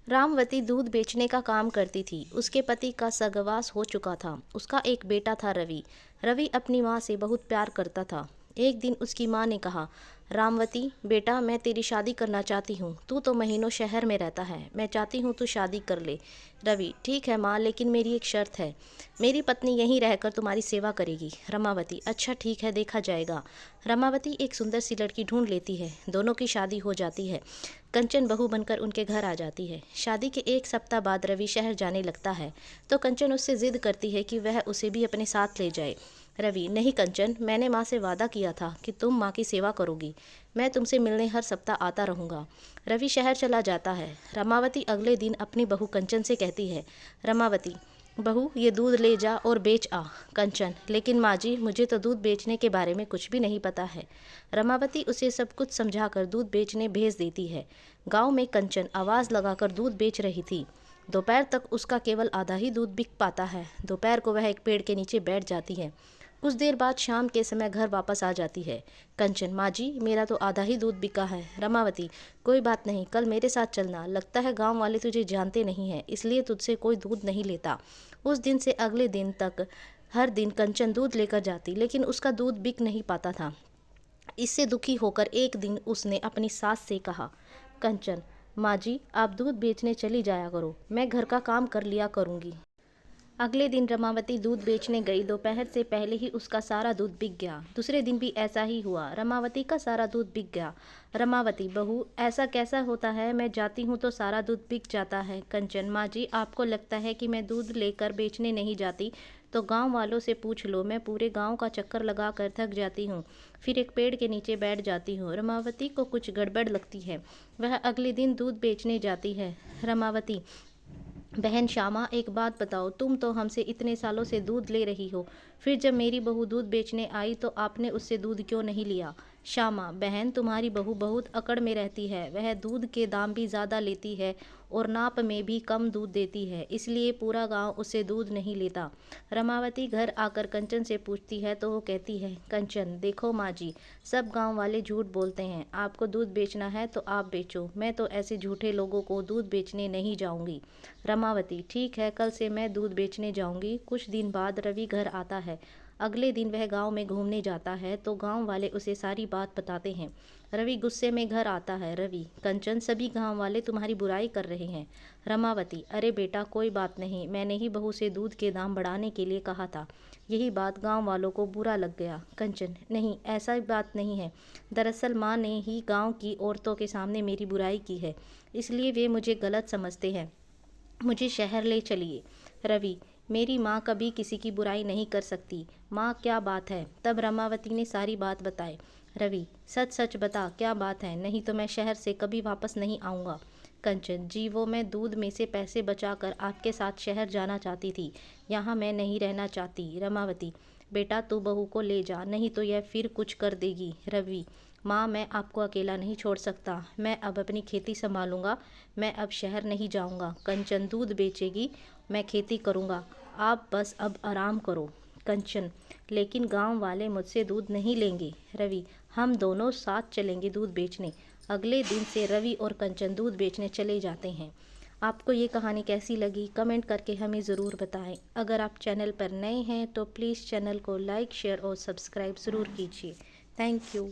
रामवती दूध बेचने का काम करती थी। उसके पति का स्वर्गवास हो चुका था। उसका एक बेटा था रवि। रवि अपनी माँ से बहुत प्यार करता था। एक दिन उसकी माँ ने कहा, रामवती बेटा, मैं तेरी शादी करना चाहती हूँ। तू तो महीनों शहर में रहता है, मैं चाहती हूँ तू शादी कर ले। रवि, ठीक है माँ, लेकिन मेरी एक शर्त है। मेरी पत्नी यहीं रहकर तुम्हारी सेवा करेगी। रमावती, अच्छा ठीक है, देखा जाएगा। रमावती एक सुंदर सी लड़की ढूंढ लेती है। दोनों की शादी हो जाती है। कंचन बहू बनकर उनके घर आ जाती है। शादी के एक सप्ताह बाद रवि शहर जाने लगता है तो कंचन उससे जिद करती है कि वह उसे भी अपने साथ ले जाए। रवि, नहीं कंचन, मैंने माँ से वादा किया था कि तुम माँ की सेवा करोगी। मैं तुमसे मिलने हर सप्ताह आता रहूँगा। रवि शहर चला जाता है। रमावती अगले दिन अपनी बहू कंचन से कहती है, रमावती बहू, ये दूध ले जा और बेच आ। कंचन, लेकिन माँ जी, मुझे तो दूध बेचने के बारे में कुछ भी नहीं पता है। रमावती उसे सब कुछ समझाकर दूध बेचने भेज देती है। गांव में कंचन आवाज़ लगाकर दूध बेच रही थी। दोपहर तक उसका केवल आधा ही दूध बिक पाता है। दोपहर को वह एक पेड़ के नीचे बैठ जाती है। कुछ देर बाद शाम के समय घर वापस आ जाती है। कंचन, माँ जी, मेरा तो आधा ही दूध बिका है। रमावती, कोई बात नहीं, कल मेरे साथ चलना। लगता है गांव वाले तुझे जानते नहीं हैं, इसलिए तुझसे कोई दूध नहीं लेता। उस दिन से अगले दिन तक हर दिन कंचन दूध लेकर जाती, लेकिन उसका दूध बिक नहीं पाता था। इससे दुखी होकर एक दिन उसने अपनी सास से कहा, कंचन, माँ जी, आप दूध बेचने चली जाया करो, मैं घर का काम कर लिया करूँगी। अगले दिन रमावती दूध बेचने गई। दोपहर से पहले ही उसका सारा दूध बिक गया। दूसरे दिन भी ऐसा ही हुआ। रमावती का सारा दूध बिक गया। रमावती बहू, ऐसा कैसा होता है? मैं जाती हूँ तो सारा दूध बिक जाता है। कंचन, माँ जी, आपको लगता है कि मैं दूध लेकर बेचने नहीं जाती? तो गांव वालों से पूछ लो। मैं पूरे गांव का चक्कर लगा कर थक जाती हूँ, फिर एक पेड़ के नीचे बैठ जाती हूँ। रमावती को कुछ गड़बड़ लगती है। वह अगले दिन दूध बेचने जाती है। रमावती, बहन श्यामा, एक बात बताओ, तुम तो हमसे इतने सालों से दूध ले रही हो, फिर जब मेरी बहू दूध बेचने आई तो आपने उससे दूध क्यों नहीं लिया? श्यामा, बहन, तुम्हारी बहू बहुत अकड़ में रहती है। वह दूध के दाम भी ज़्यादा लेती है और नाप में भी कम दूध देती है, इसलिए पूरा गांव उससे दूध नहीं लेता। रमावती घर आकर कंचन से पूछती है तो वो कहती है, कंचन, देखो माँ जी, सब गांव वाले झूठ बोलते हैं। आपको दूध बेचना है तो आप बेचो, मैं तो ऐसे झूठे लोगों को दूध बेचने नहीं जाऊंगी। रमावती, ठीक है, कल से मैं दूध बेचने जाऊंगी। कुछ दिन बाद रवि घर आता है। अगले दिन वह गांव में घूमने जाता है तो गांव वाले उसे सारी बात बताते हैं। रवि गुस्से में घर आता है। रवि, कंचन, सभी गांव वाले तुम्हारी बुराई कर रहे हैं। रमावती, अरे बेटा, कोई बात नहीं, मैंने ही बहू से दूध के दाम बढ़ाने के लिए कहा था। यही बात गांव वालों को बुरा लग गया। कंचन, नहीं, ऐसा बात नहीं है। दरअसल माँ ने ही गांव की औरतों के सामने मेरी बुराई की है, इसलिए वे मुझे गलत समझते हैं। मुझे शहर ले चलिए। रवि, मेरी माँ कभी किसी की बुराई नहीं कर सकती। माँ, क्या बात है? तब रमावती ने सारी बात बताई। रवि, सच सच बता, क्या बात है? नहीं तो मैं शहर से कभी वापस नहीं आऊँगा। कंचन जी, वो मैं दूध में से पैसे बचाकर आपके साथ शहर जाना चाहती थी, यहाँ मैं नहीं रहना चाहती। रमावती, बेटा तू बहू को ले जा, नहीं तो यह फिर कुछ कर देगी। रवि, माँ, मैं आपको अकेला नहीं छोड़ सकता, मैं अब अपनी खेती संभालूंगा, मैं अब शहर नहीं जाऊंगा। कंचन दूध बेचेगी, मैं खेती करूंगा, आप बस अब आराम करो। कंचन, लेकिन गांव वाले मुझसे दूध नहीं लेंगे। रवि, हम दोनों साथ चलेंगे दूध बेचने। अगले दिन से रवि और कंचन दूध बेचने चले जाते हैं। आपको ये कहानी कैसी लगी कमेंट करके हमें ज़रूर बताएं। अगर आप चैनल पर नए हैं तो प्लीज़ चैनल को लाइक, शेयर और सब्सक्राइब ज़रूर कीजिए। Thank you.